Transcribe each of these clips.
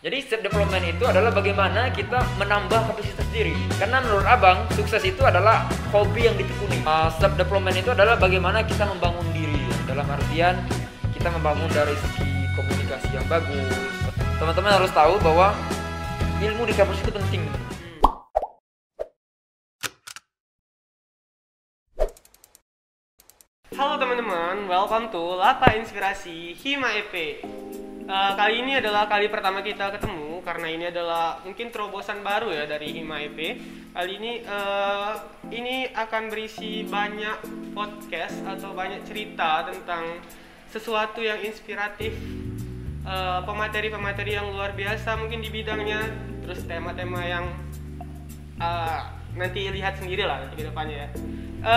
Jadi self development itu adalah bagaimana kita menambah kapasitas diri. Karena menurut abang, sukses itu adalah hobi yang ditekuni. Self development itu adalah bagaimana kita membangun diri. Dalam artian kita membangun dari segi komunikasi yang bagus. Teman-teman harus tahu bahwa ilmu di kampus itu penting. Halo teman-teman, welcome to Lapa Inspirasi Hima EP. Kali ini adalah kali pertama kita ketemu karena ini adalah mungkin terobosan baru ya dari Hima EP. Kali ini akan berisi banyak podcast atau banyak cerita tentang sesuatu yang inspiratif, pemateri-pemateri yang luar biasa mungkin di bidangnya, terus tema-tema yang nanti lihat sendiri lah nanti ke depannya ya.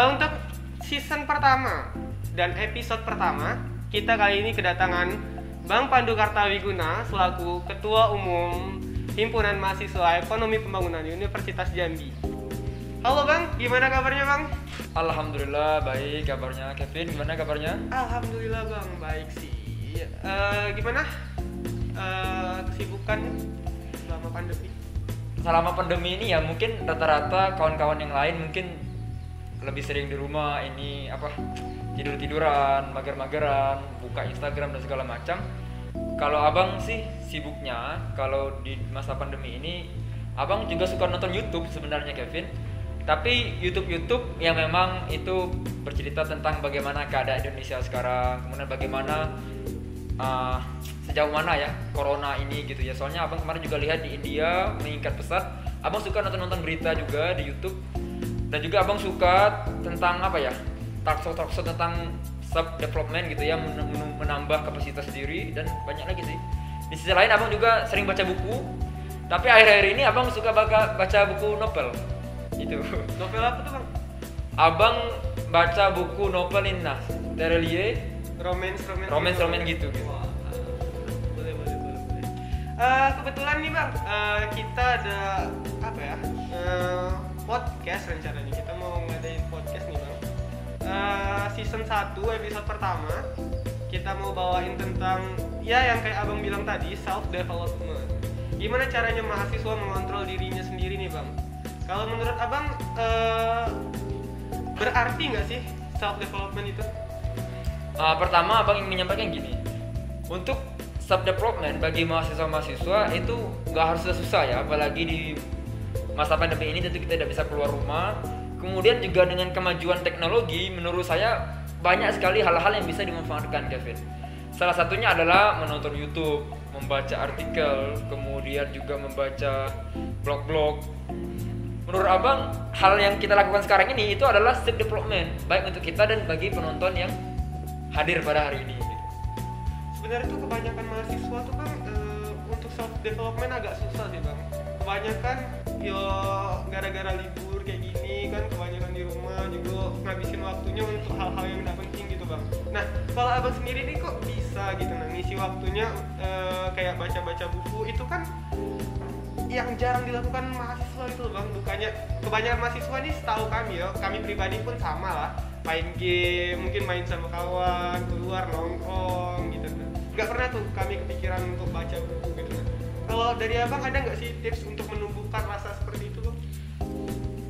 Untuk season pertama dan episode pertama, kita kali ini kedatangan Bang Pandu Kartawiguna selaku Ketua Umum Himpunan Mahasiswa Ekonomi Pembangunan Universitas Jambi. Halo Bang, gimana kabarnya Bang? Alhamdulillah baik kabarnya. Kevin, gimana kabarnya? Alhamdulillah Bang, baik sih. Gimana kesibukan selama pandemi? Selama pandemi ini ya mungkin rata-rata kawan-kawan yang lain mungkin lebih sering di rumah, ini tidur-tiduran, mager-mageran, buka Instagram dan segala macam. Kalau abang sih sibuknya, kalau di masa pandemi ini abang juga suka nonton YouTube sebenarnya Kevin. Tapi YouTube yang memang itu bercerita tentang bagaimana keadaan Indonesia sekarang, kemudian bagaimana sejauh mana ya corona ini gitu ya. Soalnya abang kemarin juga lihat di India meningkat pesat. Abang suka nonton berita juga di YouTube. Dan juga abang suka tentang talkshow tentang self development gitu ya, menambah kapasitas diri dan banyak lagi sih. Di sisi lain abang juga sering baca buku, tapi akhir-akhir ini abang suka baca buku novel. Itu Novel apa tuh Bang? Abang baca buku novel Inna Terelie, romance gitu. Wah, boleh. Kebetulan nih Bang, kita ada podcast rencananya. Kita mau ngadain podcast nih Bang. Season 1 episode pertama kita mau bawain tentang ya yang kayak abang bilang tadi, self development. Gimana caranya mahasiswa mengontrol dirinya sendiri nih Bang? Kalau menurut abang berarti nggak sih self development itu? Pertama abang ingin menyampaikan gini, untuk self development bagi mahasiswa itu nggak harus susah ya, apalagi di masa pandemi ini tentu kita tidak bisa keluar rumah. Kemudian juga dengan kemajuan teknologi, menurut saya banyak sekali hal-hal yang bisa dimanfaatkan Kevin. Salah satunya adalah menonton YouTube, membaca artikel, kemudian juga membaca blog-blog. Menurut abang, hal yang kita lakukan sekarang ini itu adalah self development, baik untuk kita dan bagi penonton yang hadir pada hari ini gitu. Sebenarnya tuh kebanyakan mahasiswa tuh Bang, untuk self development agak susah sih Bang. Kebanyakan gara-gara libur kayak gini kan, kebanyakan di rumah juga ngabisin waktunya untuk hal-hal yang tidak penting gitu Bang. Nah, kalau abang sendiri nih kok bisa gitu ngisi waktunya kayak baca-baca buku, itu kan yang jarang dilakukan mahasiswa itu Bang. Bukannya kebanyakan mahasiswa nih setahu kami ya, kami pribadi pun sama lah, main game, mungkin main sama kawan, keluar nongkrong gitu kan. Nggak pernah tuh kami kepikiran untuk baca buku gitu kan. Kalau dari abang ada nggak sih tips untuk menumbuhkan rasa seperti itu Bang?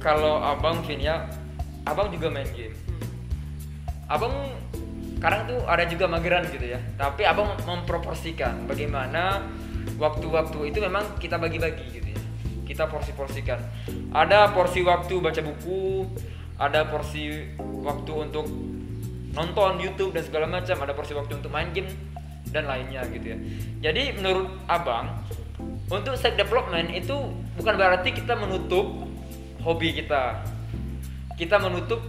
Kalau abang Vin ya, abang juga main game. Abang sekarang tuh ada juga mageran gitu ya, tapi abang memproporsikan bagaimana waktu-waktu itu memang kita bagi-bagi gitu ya, kita porsi-porsikan. Ada porsi waktu baca buku, ada porsi waktu untuk nonton YouTube dan segala macam, ada porsi waktu untuk main game dan lainnya gitu ya. Jadi menurut abang, untuk self development itu bukan berarti kita menutup hobi kita. Kita menutup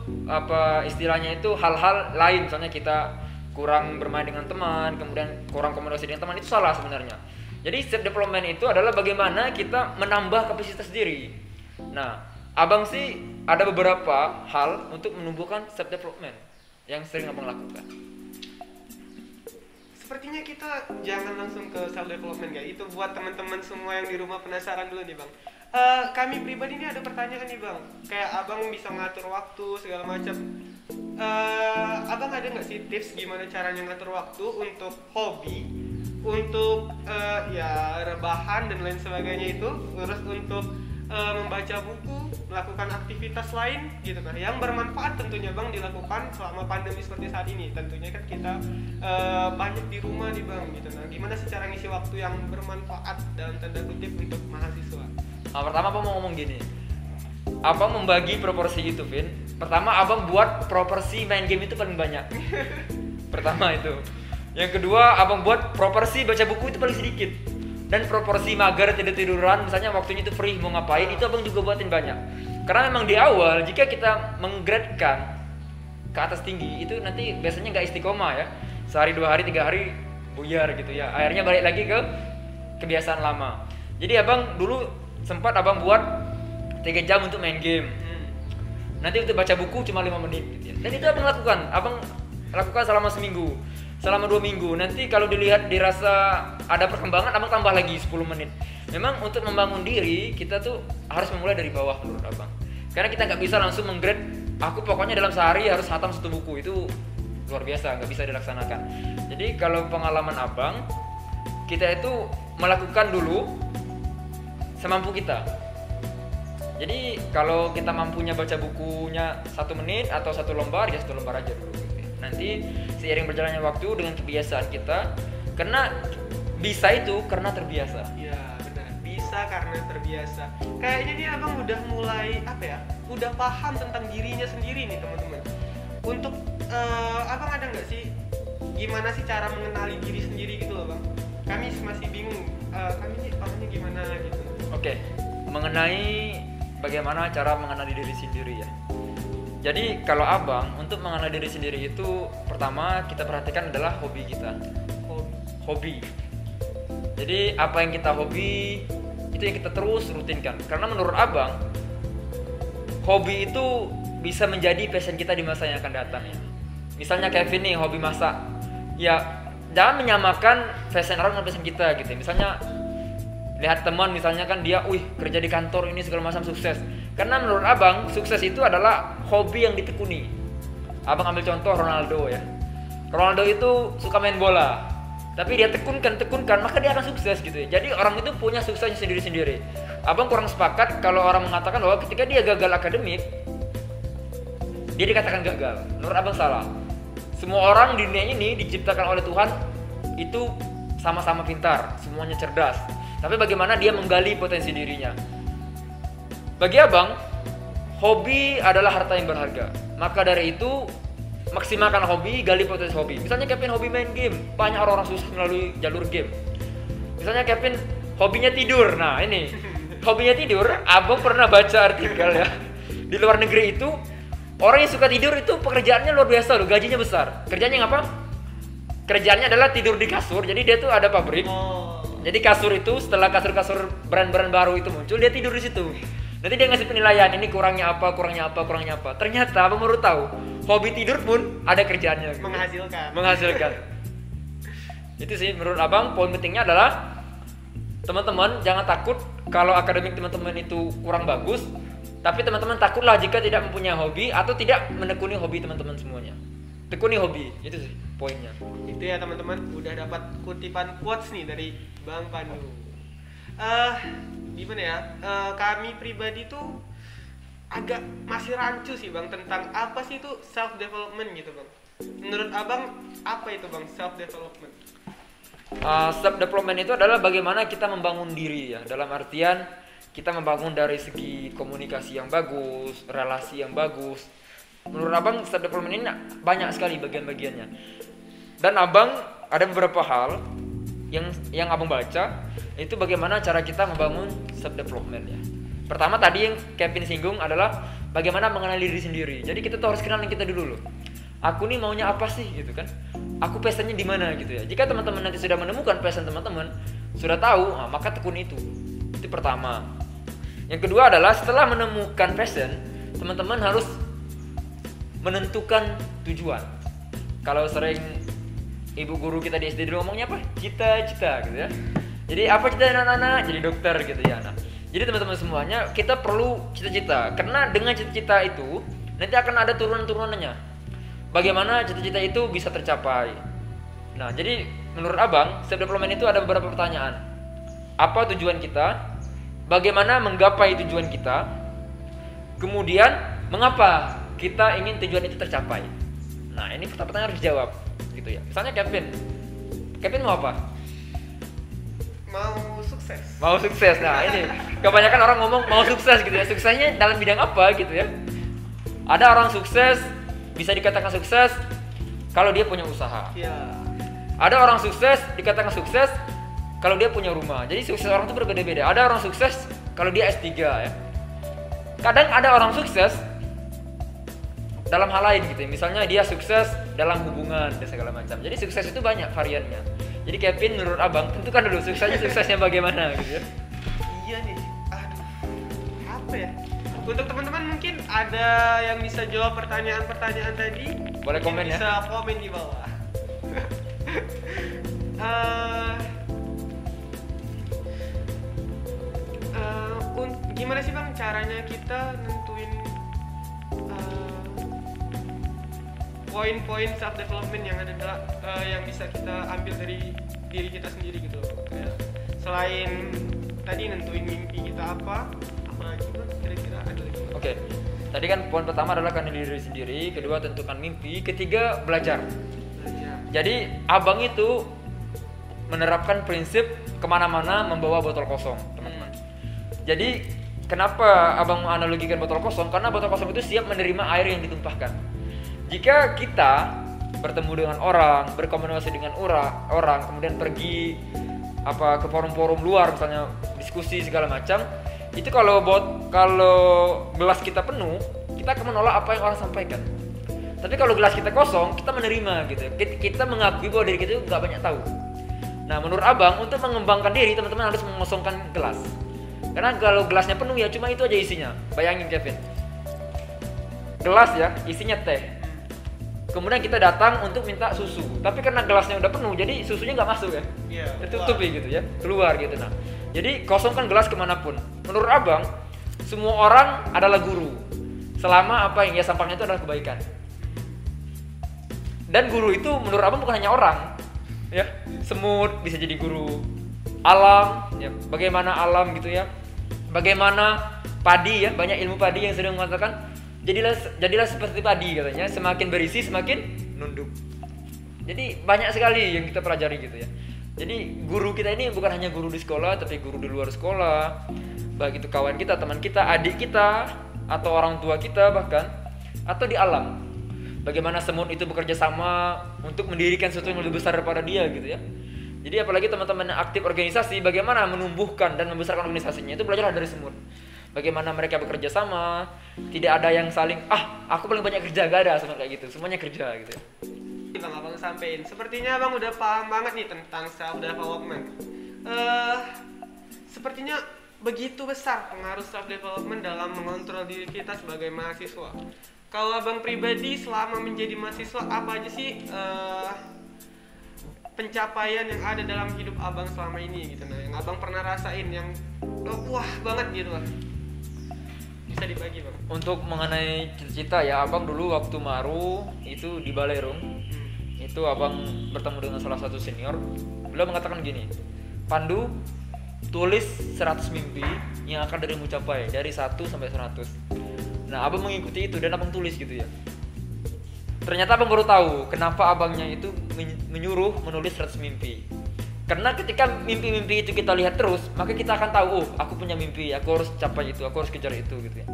istilahnya itu hal-hal lain, misalnya kita kurang bermain dengan teman, kemudian kurang komunikasi dengan teman, itu salah sebenarnya. Jadi self development itu adalah bagaimana kita menambah kapasitas diri. Nah, abang sih ada beberapa hal untuk menumbuhkan self development yang sering abang lakukan. Sepertinya kita jangan langsung ke self development kayak itu. Buat teman-teman semua yang di rumah penasaran dulu nih Bang. Kami pribadi ini ada pertanyaan nih Bang. Kayak abang bisa ngatur waktu segala macam. Abang ada nggak sih tips gimana caranya ngatur waktu untuk hobi untuk ya rebahan dan lain sebagainya itu, terus untuk membaca buku, melakukan aktivitas lain gitu kan yang bermanfaat tentunya Bang dilakukan selama pandemi seperti saat ini. Tentunya kan kita banyak di rumah nih Bang gitu. Nah, gimana sih cara ngisi waktu yang bermanfaat dalam tanda kutip untuk mahasiswa? Nah, pertama Abang mau ngomong gini. Abang membagi proporsi itu, Vin. Pertama, Abang buat proporsi main game itu paling banyak. Pertama itu. Yang kedua, Abang buat proporsi baca buku itu paling sedikit. Dan proporsi mager tidur-tiduran, misalnya waktunya itu free mau ngapain, itu Abang juga buatin banyak. Karena memang di awal jika kita menggradekan ke atas tinggi, itu nanti biasanya nggak istiqomah ya. Sehari, 2 hari, 3 hari buyar gitu ya. Akhirnya balik lagi ke kebiasaan lama. Jadi Abang dulu sempat Abang buat 3 jam untuk main game. Nanti untuk baca buku cuma 5 menit gitu ya. Dan itu Abang lakukan selama seminggu, selama 2 minggu. Nanti kalau dilihat dirasa ada perkembangan, Abang tambah lagi 10 menit. Memang untuk membangun diri kita tuh harus memulai dari bawah menurut Abang. Karena kita nggak bisa langsung menggrade, aku pokoknya dalam sehari harus khatam 1 buku. Itu luar biasa, nggak bisa dilaksanakan. Jadi kalau pengalaman Abang, kita itu melakukan dulu semampu kita. Jadi kalau kita mampunya baca bukunya 1 menit atau 1 lembar, ya 1 lembar aja dulu. Nanti seiring berjalannya waktu dengan kebiasaan kita, karena bisa itu karena terbiasa. Iya benar, bisa karena terbiasa. Kayaknya nih Abang udah mulai udah paham tentang dirinya sendiri nih teman-teman. Untuk Abang ada nggak sih gimana sih cara mengenali diri sendiri gitu loh Bang? Kami masih bingung. Kami nih orangnya gimana gitu. Oke, mengenai bagaimana cara mengenali diri sendiri ya. Jadi kalau Abang untuk mengenali diri sendiri itu pertama kita perhatikan adalah hobi kita. Hobi. Jadi apa yang kita hobi itu yang kita terus rutinkan. Karena menurut Abang hobi itu bisa menjadi passion kita di masa yang akan datang ya. Misalnya Kevin nih hobi masak. Ya jangan menyamakan passion orang dengan passion kita gitu. Misalnya lihat teman misalnya kan dia kerja di kantor ini segala macam sukses. Karena menurut Abang sukses itu adalah hobi yang ditekuni. Abang ambil contoh Ronaldo ya. Ronaldo itu suka main bola, tapi dia tekunkan maka dia akan sukses gitu ya. Jadi orang itu punya suksesnya sendiri-sendiri. Abang kurang sepakat kalau orang mengatakan bahwa ketika dia gagal akademik dia dikatakan gagal. Menurut Abang salah. Semua orang di dunia ini diciptakan oleh Tuhan itu sama-sama pintar, semuanya cerdas. Tapi bagaimana dia menggali potensi dirinya. Bagi Abang, hobi adalah harta yang berharga. Maka dari itu, maksimalkan hobi, gali potensi hobi. Misalnya Kevin hobi main game, banyak orang-orang sukses melalui jalur game. Misalnya Kevin hobinya tidur. Nah ini, hobinya tidur, Abang pernah baca artikel ya. Di luar negeri itu, orang yang suka tidur itu pekerjaannya luar biasa loh, gajinya besar. Kerjanya apa? Kerjaannya adalah tidur di kasur, jadi dia tuh ada pabrik. Jadi kasur itu setelah kasur-kasur brand-brand baru itu muncul, dia tidur di situ. Nanti dia ngasih penilaian, ini kurangnya apa. Ternyata Abang baru tahu, hobi tidur pun ada kerjaannya. Gitu. Menghasilkan. Itu sih menurut Abang poin pentingnya adalah teman-teman jangan takut kalau akademik teman-teman itu kurang bagus, tapi teman-teman takutlah jika tidak mempunyai hobi atau tidak menekuni hobi teman-teman semuanya. Tekuni hobi, itu sih poinnya. Itu ya teman-teman, udah dapat kutipan quotes nih dari Bang Pandu. Gimana ya? Kami pribadi tuh agak masih rancu sih Bang tentang apa sih itu self development gitu Bang. Menurut Abang apa itu Bang self development? Self development itu adalah bagaimana kita membangun diri ya. Dalam artian kita membangun dari segi komunikasi yang bagus, relasi yang bagus. Menurut Abang self development ini banyak sekali bagian-bagiannya. Dan Abang ada beberapa hal yang Abang baca itu bagaimana cara kita membangun self development ya. Pertama tadi yang Kevin singgung adalah bagaimana mengenali diri sendiri. Jadi kita tuh harus kenalin kita dulu loh. Aku nih maunya apa sih gitu kan? Aku passionnya di mana gitu ya. Jika teman-teman nanti sudah menemukan passion teman-teman, sudah tahu, maka tekuni itu. Itu pertama. Yang kedua adalah setelah menemukan passion, teman-teman harus menentukan tujuan. Kalau sering ibu guru kita di SD dulu ngomongnya apa? Cita-cita gitu ya. Jadi apa cita anak-anak? Jadi dokter gitu ya. Nah, jadi teman-teman semuanya kita perlu cita-cita. Karena dengan cita-cita itu nanti akan ada turunan-turunannya. Bagaimana cita-cita itu bisa tercapai. Nah, jadi menurut abang self development itu ada beberapa pertanyaan. Apa tujuan kita? Bagaimana menggapai tujuan kita? Kemudian mengapa kita ingin tujuan itu tercapai? Nah, ini pertanyaan harus dijawab gitu ya. Misalnya Kevin mau apa? Mau sukses. Mau sukses. Nah, ini kebanyakan orang ngomong mau sukses gitu ya. Suksesnya dalam bidang apa gitu ya? Ada orang sukses bisa dikatakan sukses kalau dia punya usaha. Ya. Ada orang sukses dikatakan sukses kalau dia punya rumah. Jadi sukses orang itu berbeda-beda. Ada orang sukses kalau dia S3 ya. Kadang ada orang sukses dalam hal lain gitu ya. Misalnya dia sukses dalam hubungan dan segala macam. Jadi sukses itu banyak variannya. Jadi Kevin menurut abang tentukan dulu suksesnya bagaimana gitu ya. Iya nih. Aduh. Apa ya? Untuk teman-teman mungkin ada yang bisa jawab pertanyaan-pertanyaan tadi. Boleh komen ya. Bisa komen di bawah. Gimana sih bang caranya kita nentuin poin-poin self development yang ada yang bisa kita ambil dari diri kita sendiri gitu loh. Kayak selain tadi nentuin mimpi kita apalagi bang kira-kira ada lagi? Oke. Tadi kan poin pertama adalah kenali diri sendiri, kedua tentukan mimpi, ketiga belajar. Jadi abang itu menerapkan prinsip kemana-mana membawa botol kosong, teman-teman. Jadi kenapa abang menganalogikan botol kosong? Karena botol kosong itu siap menerima air yang ditumpahkan. Jika kita bertemu dengan orang, berkomunikasi dengan orang, kemudian pergi ke forum-forum luar, misalnya diskusi segala macam, itu kalau gelas kita penuh, kita akan menolak apa yang orang sampaikan. Tapi kalau gelas kita kosong, kita menerima gitu. Kita mengakui bahwa diri kita itu nggak banyak tahu. Nah, menurut abang untuk mengembangkan diri, teman-teman harus mengosongkan gelas. Karena kalau gelasnya penuh ya cuma itu aja isinya. Bayangin Kevin, gelas ya isinya teh. Kemudian kita datang untuk minta susu, tapi karena gelasnya udah penuh, jadi susunya nggak masuk ya. Tutupi gitu ya, keluar gitu. Nah, jadi kosongkan gelas kemanapun. Menurut abang, semua orang adalah guru. Selama apa yang ia sampaikan itu adalah kebaikan. Dan guru itu menurut abang bukan hanya orang, ya. Semut bisa jadi guru, alam, ya. Bagaimana alam gitu ya. Bagaimana padi ya, banyak ilmu padi yang sering mengatakan jadilah seperti padi katanya, semakin berisi semakin nunduk. Jadi banyak sekali yang kita pelajari gitu ya. Jadi guru kita ini bukan hanya guru di sekolah, tapi guru di luar sekolah, baik itu kawan kita, teman kita, adik kita, atau orang tua kita bahkan, atau di alam. Bagaimana semut itu bekerja sama untuk mendirikan sesuatu yang lebih besar daripada dia gitu ya. Jadi apalagi teman-teman yang aktif organisasi, bagaimana menumbuhkan dan membesarkan organisasinya, itu belajarlah dari semut. Bagaimana mereka bekerja sama, tidak ada yang saling, aku paling banyak kerja, gak ada sama kayak gitu, semuanya kerja gitu ya. Bang abang sampein, sepertinya abang udah paham banget nih tentang self development. Sepertinya begitu besar pengaruh self development dalam mengontrol diri kita sebagai mahasiswa. Kalau abang pribadi selama menjadi mahasiswa, apa aja sih pencapaian yang ada dalam hidup abang selama ini gitu, nah yang abang pernah rasain yang wah banget gitu lah, bisa dibagi bang? Untuk mengenai cita-cita ya, abang dulu waktu maru itu di Balerung, itu abang bertemu dengan salah satu senior. Beliau mengatakan gini, Pandu, tulis 100 mimpi yang akan dirimu capai dari 1 sampai 100. Nah abang mengikuti itu dan abang tulis gitu ya. Ternyata abang baru tahu kenapa abangnya itu menyuruh menulis 100 mimpi. Karena ketika mimpi-mimpi itu kita lihat terus, maka kita akan tahu, aku punya mimpi, aku harus capai itu, aku harus kejar itu gitu ya.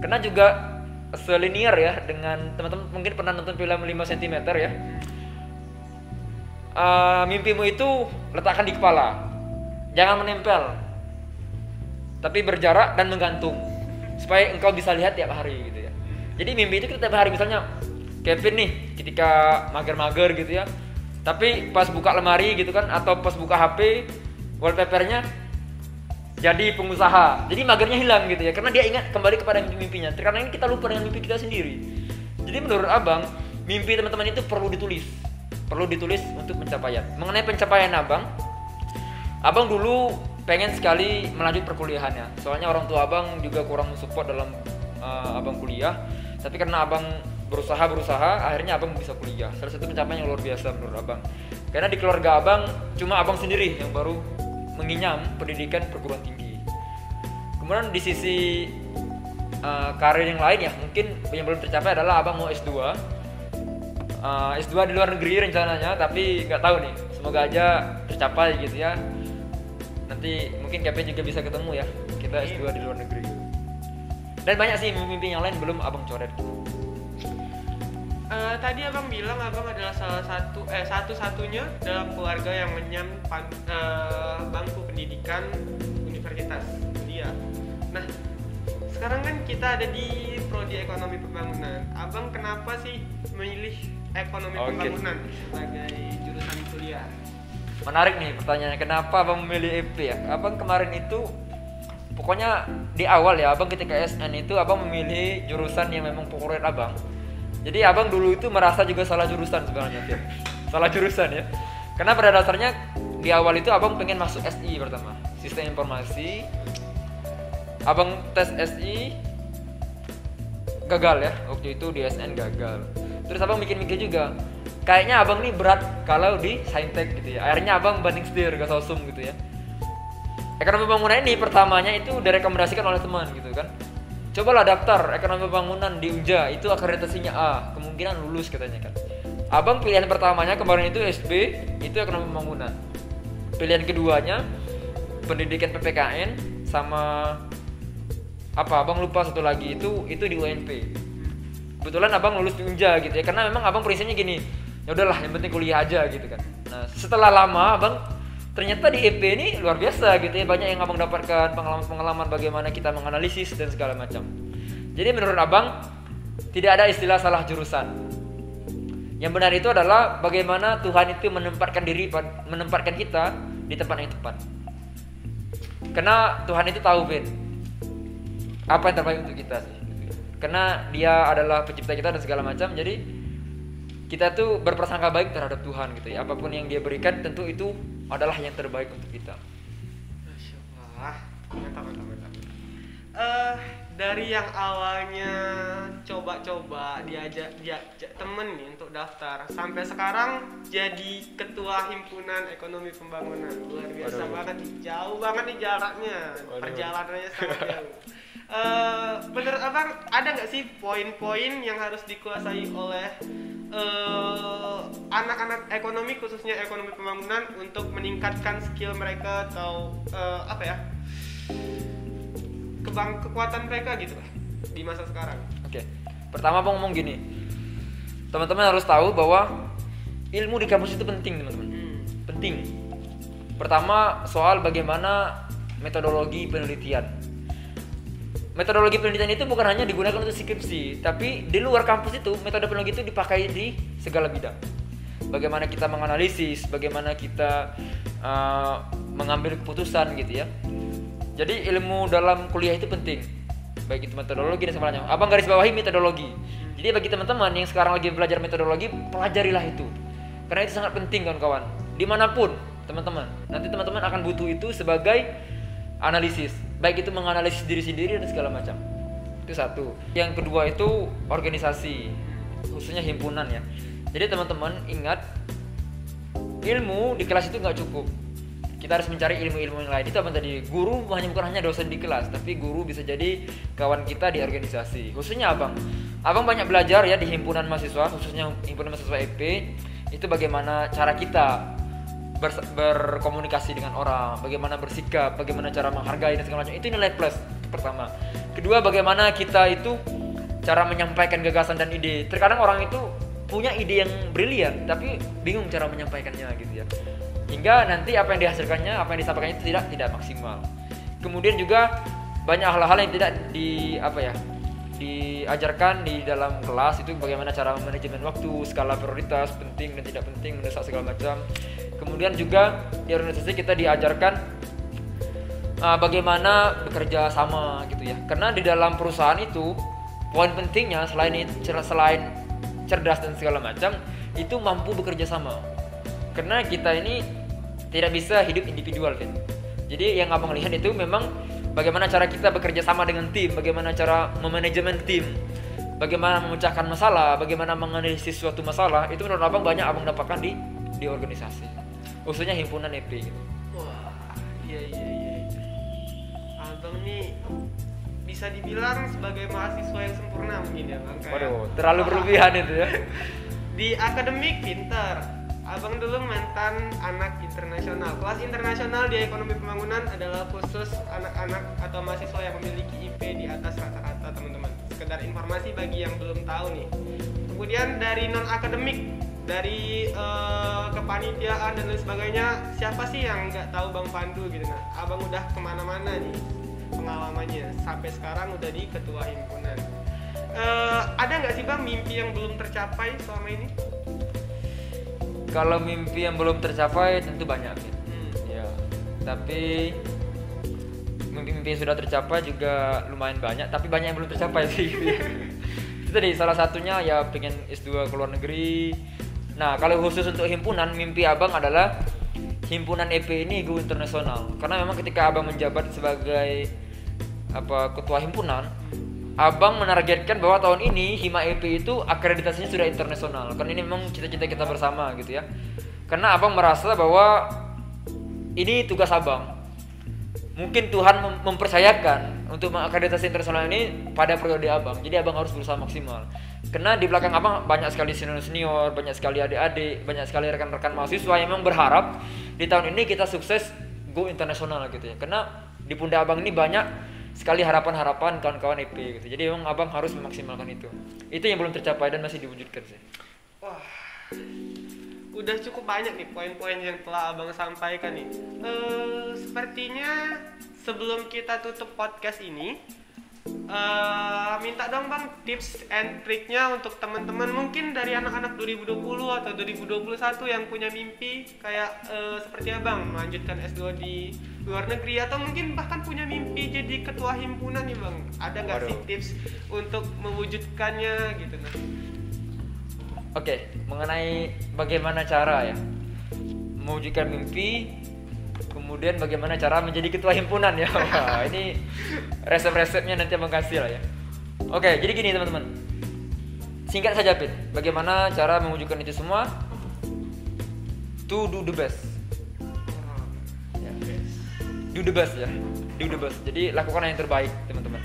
Karena juga selinier ya dengan teman-teman mungkin pernah nonton film 5 cm ya. Mimpimu itu letakkan di kepala, jangan menempel, tapi berjarak dan menggantung, supaya engkau bisa lihat tiap hari gitu ya. Jadi mimpi itu kita tiap hari, misalnya Kevin nih ketika mager-mager gitu ya, tapi pas buka lemari gitu kan, atau pas buka HP wallpapernya jadi pengusaha, jadi magernya hilang gitu ya, karena dia ingat kembali kepada mimpinya. Karena ini kita lupa dengan mimpi kita sendiri. Jadi menurut abang, mimpi teman-teman itu perlu ditulis untuk pencapaian. Mengenai pencapaian abang dulu pengen sekali melanjut perkuliahannya, soalnya orang tua abang juga kurang support dalam abang kuliah. Tapi karena abang berusaha, akhirnya abang bisa kuliah. Salah satu pencapaian yang luar biasa menurut abang. Karena di keluarga abang cuma abang sendiri yang baru mengenyam pendidikan perguruan tinggi. Kemudian di sisi karir yang lain ya, mungkin yang belum tercapai adalah abang mau S2. S2 di luar negeri rencananya, tapi nggak tahu nih, semoga aja tercapai gitu ya. Nanti mungkin Kevin juga bisa ketemu ya, kita S2 di luar negeri. Dan banyak sih mimpi yang lain belum abang coret. Tadi abang bilang abang adalah satu-satunya dalam keluarga yang menyam bangku pendidikan universitas. Iya. Nah, sekarang kan kita ada di prodi ekonomi pembangunan. Abang kenapa sih memilih ekonomi pembangunan sebagai jurusan kuliah? Menarik nih pertanyaannya, kenapa abang memilih EP ya? Abang kemarin itu, pokoknya di awal ya, abang ketika SN itu abang memilih jurusan yang memang favorit abang. Jadi abang dulu itu merasa juga salah jurusan sebenarnya, Fir. Salah jurusan ya. Karena pada dasarnya di awal itu abang pengen masuk SI pertama, Sistem Informasi. Abang tes SI gagal ya, waktu itu di SN gagal. Terus abang mikir-mikir juga, kayaknya abang nih berat kalau di Saintek gitu ya. Akhirnya abang banding setir ke Sosum gitu ya. Ekonomi pembangunan ini pertamanya itu direkomendasikan oleh teman gitu kan. Cobalah daftar ekonomi pembangunan di UNJA, itu akreditasinya A, kemungkinan lulus katanya kan. Abang pilihan pertamanya kemarin itu SB, itu ekonomi pembangunan. Pilihan keduanya pendidikan PPKN sama apa? Abang lupa satu lagi itu di UNP. Kebetulan abang lulus di UNJA gitu ya, karena memang abang prinsipnya gini, ya udahlah yang penting kuliah aja gitu kan. Nah, setelah lama abang ternyata di EP ini luar biasa gitu ya, banyak yang abang dapatkan pengalaman bagaimana kita menganalisis dan segala macam. Jadi menurut abang tidak ada istilah salah jurusan. Yang benar itu adalah bagaimana Tuhan itu menempatkan kita di tempat yang tepat. Karena Tuhan itu tahu Ben, apa yang terbaik untuk kita sih. Karena Dia adalah pencipta kita dan segala macam. Jadi kita tuh berprasangka baik terhadap Tuhan gitu ya. Apapun yang Dia berikan tentu itu adalah yang terbaik untuk kita. Masya Allah, mantap. Dari yang awalnya coba-coba diajak temen nih untuk daftar, sampai sekarang jadi ketua himpunan ekonomi pembangunan, luar biasa banget, jauh banget nih jaraknya, perjalanannya sangat jauh. Menurut abang ada nggak sih poin-poin yang harus dikuasai oleh anak-anak ekonomi, khususnya ekonomi pembangunan, untuk meningkatkan skill mereka atau kekuatan mereka gitu lah di masa sekarang? Oke. Pertama abang ngomong gini, teman-teman harus tahu bahwa ilmu di kampus itu penting teman-teman. Penting. Pertama soal bagaimana metodologi penelitian. Metodologi penelitian itu bukan hanya digunakan untuk skripsi, tapi di luar kampus itu metode penelitian itu dipakai di segala bidang. Bagaimana kita menganalisis, bagaimana kita mengambil keputusan gitu ya. Jadi ilmu dalam kuliah itu penting, baik itu metodologi dan sebagainya. Abang garis bawahi metodologi. Jadi bagi teman-teman yang sekarang lagi belajar metodologi, pelajarilah itu, karena itu sangat penting kawan-kawan. Dimanapun teman-teman, nanti teman-teman akan butuh itu sebagai analisis, baik itu menganalisis diri sendiri dan segala macam. Itu satu. Yang kedua itu organisasi, khususnya himpunan ya. Jadi teman-teman ingat, ilmu di kelas itu nggak cukup. Kita harus mencari ilmu-ilmu yang lain. Itu apa tadi? Guru bukan hanya dosen di kelas, tapi guru bisa jadi kawan kita di organisasi. Khususnya abang banyak belajar ya di himpunan mahasiswa, khususnya himpunan mahasiswa EP. Itu bagaimana cara kita berkomunikasi dengan orang, bagaimana bersikap, bagaimana cara menghargai dan segala macam. Itu nilai plus pertama. Kedua, bagaimana kita itu cara menyampaikan gagasan dan ide. Terkadang orang itu punya ide yang brilian tapi bingung cara menyampaikannya gitu ya, hingga nanti apa yang dihasilkannya, apa yang disampaikannya itu tidak maksimal. Kemudian juga banyak hal-hal yang tidak diajarkan di dalam kelas, itu bagaimana cara manajemen waktu, skala prioritas, penting dan tidak penting, mendesak segala macam. Kemudian juga di organisasi kita diajarkan bagaimana bekerja sama gitu ya, karena di dalam perusahaan itu poin pentingnya selain cerdas dan segala macam, itu mampu bekerja sama. Karena kita ini tidak bisa hidup individual kan. Jadi yang abang lihat itu memang bagaimana cara kita bekerja sama dengan tim, bagaimana cara memanajemen tim, bagaimana memecahkan masalah, bagaimana menganalisis suatu masalah. Itu menurut abang banyak abang dapatkan di di organisasi, khususnya himpunan EP gitu. Wah, iya. Abang nih bisa dibilang sebagai mahasiswa yang sempurna mungkin ya bang. Waduh, terlalu berlebihan itu ya. Di akademik pintar. Abang dulu mantan anak internasional. Kelas internasional di ekonomi pembangunan adalah khusus anak-anak atau mahasiswa yang memiliki IP di atas rata-rata teman-teman. Sekedar informasi bagi yang belum tahu nih. Kemudian dari non akademik, dari kepanitiaan dan lain sebagainya, siapa sih yang nggak tahu Bang Pandu gitu. Nah, abang udah kemana-mana nih pengalamannya, sampai sekarang udah di ketua himpunan. Ada nggak sih bang mimpi yang belum tercapai selama ini? Kalau mimpi yang belum tercapai tentu banyak gitu. Ya, tapi mimpi-mimpi yang sudah tercapai juga lumayan banyak, tapi banyak yang belum tercapai sih. Itu tadi salah satunya ya pengen S2 ke luar negeri. Nah, kalau khusus untuk himpunan, mimpi abang adalah himpunan EP ini go internasional. Karena memang ketika abang menjabat sebagai ketua himpunan, abang menargetkan bahwa tahun ini Hima EP itu akreditasinya sudah internasional. Karena ini memang cita-cita kita bersama gitu ya. Karena abang merasa bahwa ini tugas abang. Mungkin Tuhan mempercayakan untuk mengakreditasi internasional ini pada periode abang. Jadi abang harus berusaha maksimal. Karena di belakang abang banyak sekali senior-senior, banyak sekali adik-adik, banyak sekali rekan-rekan mahasiswa yang memang berharap di tahun ini kita sukses go internasional gitu ya. Karena di pundak abang ini banyak sekali harapan-harapan kawan-kawan EP gitu. Jadi memang abang harus memaksimalkan itu. Itu yang belum tercapai dan masih diwujudkan sih. Wah, udah cukup banyak nih poin-poin yang telah abang sampaikan nih. Sepertinya sebelum kita tutup podcast ini, minta dong bang tips and triknya untuk teman-teman mungkin dari anak-anak 2020 atau 2021 yang punya mimpi kayak seperti abang melanjutkan S2 di luar negeri atau mungkin bahkan punya mimpi jadi ketua himpunan nih bang. Ada nggak sih tips untuk mewujudkannya gitu nah? Oke, mengenai bagaimana cara ya mewujudkan mimpi, kemudian bagaimana cara menjadi ketua himpunan ya. Wah, ini resep-resepnya nanti abang kasih lah ya. Oke, jadi gini teman-teman, singkat saja Pit, bagaimana cara mewujudkan itu semua? To do the best ya. Do the best ya, do the best. Jadi lakukan yang terbaik teman-teman.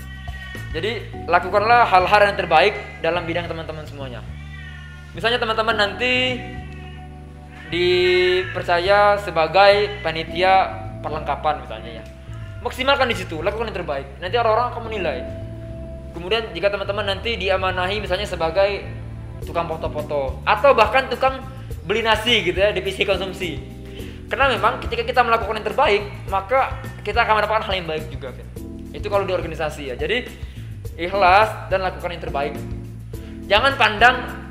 Jadi lakukanlah hal-hal yang terbaik dalam bidang teman-teman semuanya. Misalnya teman-teman nanti dipercaya sebagai panitia perlengkapan misalnya ya, maksimalkan di situ, lakukan yang terbaik. Nanti orang-orang akan menilai. Kemudian jika teman-teman nanti diamanahi misalnya sebagai tukang foto-foto atau bahkan tukang beli nasi gitu ya di PC konsumsi, karena memang ketika kita melakukan yang terbaik maka kita akan mendapatkan hal yang baik juga kan. Itu kalau di organisasi ya. Jadi ikhlas dan lakukan yang terbaik. Jangan pandang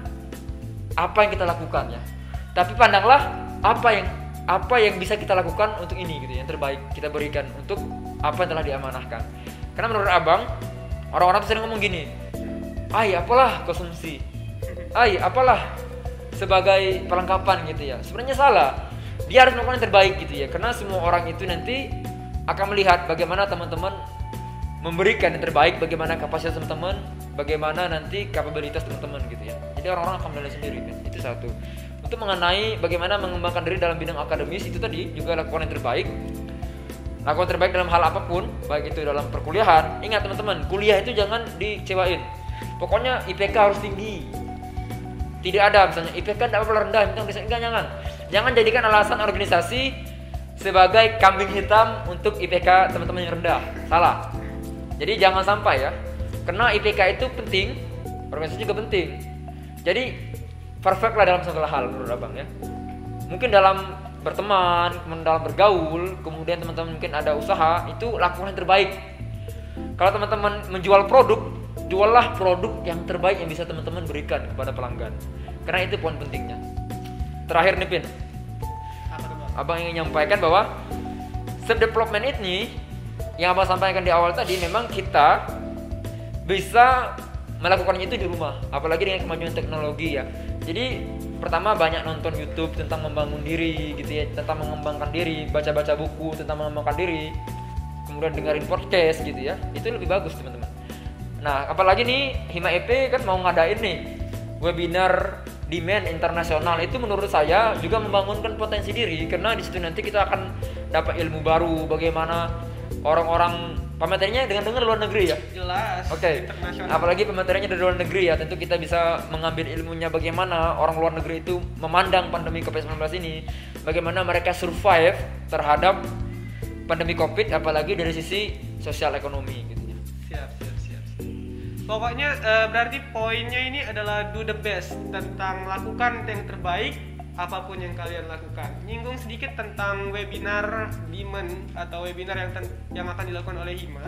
apa yang kita lakukan ya, tapi pandanglah apa yang bisa kita lakukan untuk ini gitu, yang terbaik kita berikan untuk apa yang telah diamanahkan. Karena menurut abang, orang-orang tuh sering ngomong gini, apalah konsumsi, apalah sebagai perlengkapan gitu ya. Sebenarnya salah. Dia harus melakukan yang terbaik gitu ya. Karena semua orang itu nanti akan melihat bagaimana teman-teman memberikan yang terbaik, bagaimana kapasitas teman-teman, bagaimana nanti kapabilitas teman-teman gitu ya. Jadi orang-orang akan menilai sendiri kan. Itu satu. Untuk mengenai bagaimana mengembangkan diri dalam bidang akademis, itu tadi juga lakukan yang terbaik. Lakukan terbaik dalam hal apapun, baik itu dalam perkuliahan. Ingat teman-teman, kuliah itu jangan dikecewain. Pokoknya IPK harus tinggi. Tidak ada misalnya IPK tidak apa-apa rendah, jangan. Jangan jadikan alasan organisasi sebagai kambing hitam untuk IPK teman-teman yang rendah. Salah. Jadi jangan sampai ya. Karena IPK itu penting, organisasi juga penting. Jadi perfect lah dalam segala hal menurut abang ya. Mungkin dalam berteman, kemudian dalam bergaul, kemudian teman-teman mungkin ada usaha, itu lakukan yang terbaik. Kalau teman-teman menjual produk, juallah produk yang terbaik yang bisa teman-teman berikan kepada pelanggan. Karena itu poin pentingnya. Terakhir nih Pin, abang ingin menyampaikan bahwa self development ini yang abang sampaikan di awal tadi, memang kita bisa melakukannya itu di rumah, apalagi dengan kemajuan teknologi ya. Jadi pertama banyak nonton YouTube tentang membangun diri gitu ya, tentang mengembangkan diri, baca-baca buku tentang mengembangkan diri, kemudian dengerin podcast gitu ya, itu lebih bagus teman-teman. Nah apalagi nih Hima EP kan mau ngadain nih webinar demand internasional itu menurut saya juga membangunkan potensi diri, karena di situ nanti kita akan dapat ilmu baru bagaimana orang-orang pematerinya dengan dengar luar negeri ya. Jelas. Oke. Internasional. Apalagi pematerinya dari luar negeri ya, tentu kita bisa mengambil ilmunya bagaimana orang luar negeri itu memandang pandemi Covid-19 ini, bagaimana mereka survive terhadap pandemi Covid, apalagi dari sisi sosial ekonomi gitu ya. Siap. Pokoknya berarti poinnya ini adalah do the best, tentang lakukan yang terbaik apapun yang kalian lakukan. Nyinggung sedikit tentang webinar Demand atau webinar yang akan dilakukan oleh Hima.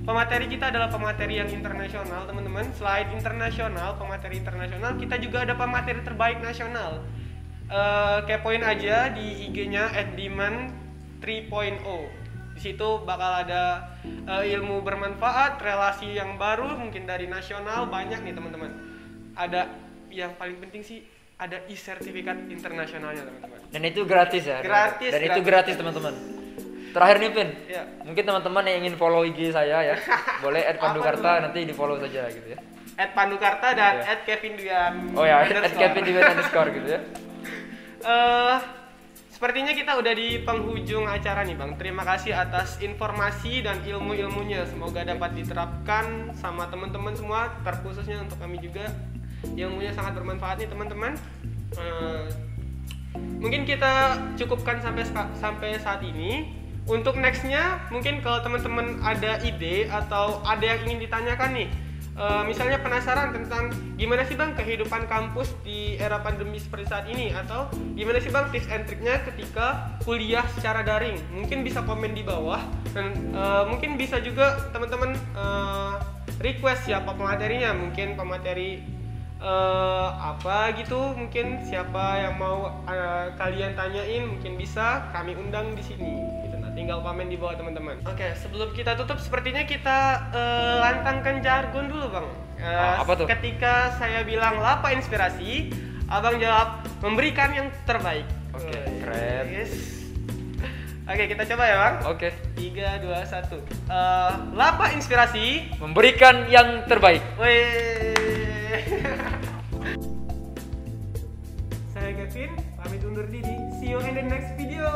Pemateri kita adalah pemateri yang internasional, teman-teman. Selain internasional, pemateri internasional, kita juga ada pemateri terbaik nasional. Kepoin aja di IG-nya @demand 3.0. Di situ bakal ada ilmu bermanfaat, relasi yang baru, mungkin dari nasional, banyak nih teman-teman. Ada yang paling penting sih, ada e-sertifikat internasionalnya teman-teman. Dan itu gratis ya. Gratis. Dan itu gratis teman-teman. Terakhir nih Pin, Ya. mungkin teman-teman yang ingin follow IG saya ya, boleh @pandukarta, nanti di follow saja gitu ya. @pandukarta dan Iya. @kevinduyan. Oh ya, @kevinduyan_ gitu ya. Sepertinya kita udah di penghujung acara nih Bang. Terima kasih atas informasi dan ilmu-ilmunya. Semoga dapat diterapkan sama teman-teman semua, terkhususnya untuk kami juga. Ilmunya sangat bermanfaat nih teman-teman. Mungkin kita cukupkan sampai saat ini. Untuk nextnya, mungkin kalau teman-teman ada ide atau ada yang ingin ditanyakan nih, misalnya penasaran tentang gimana sih Bang kehidupan kampus di era pandemi seperti saat ini, atau gimana sih Bang tips and triknya ketika kuliah secara daring, mungkin bisa komen di bawah. Dan mungkin bisa juga teman-teman request siapa pematerinya, mungkin pemateri apa gitu, mungkin siapa yang mau kalian tanyain, mungkin bisa kami undang di sini gitu. Nah, tinggal komen di bawah teman-teman. Oke, sebelum kita tutup sepertinya kita lantangkan jargon dulu Bang. Apa tuh? Ketika saya bilang lapa inspirasi, Abang jawab memberikan yang terbaik. Oke, keren. Yes. Oke, kita coba ya Bang. Oke. 3, 2, 1. Lapa inspirasi, Memberikan yang terbaik. weh. Saya Kevin, pamit undur diri. See you in the next video.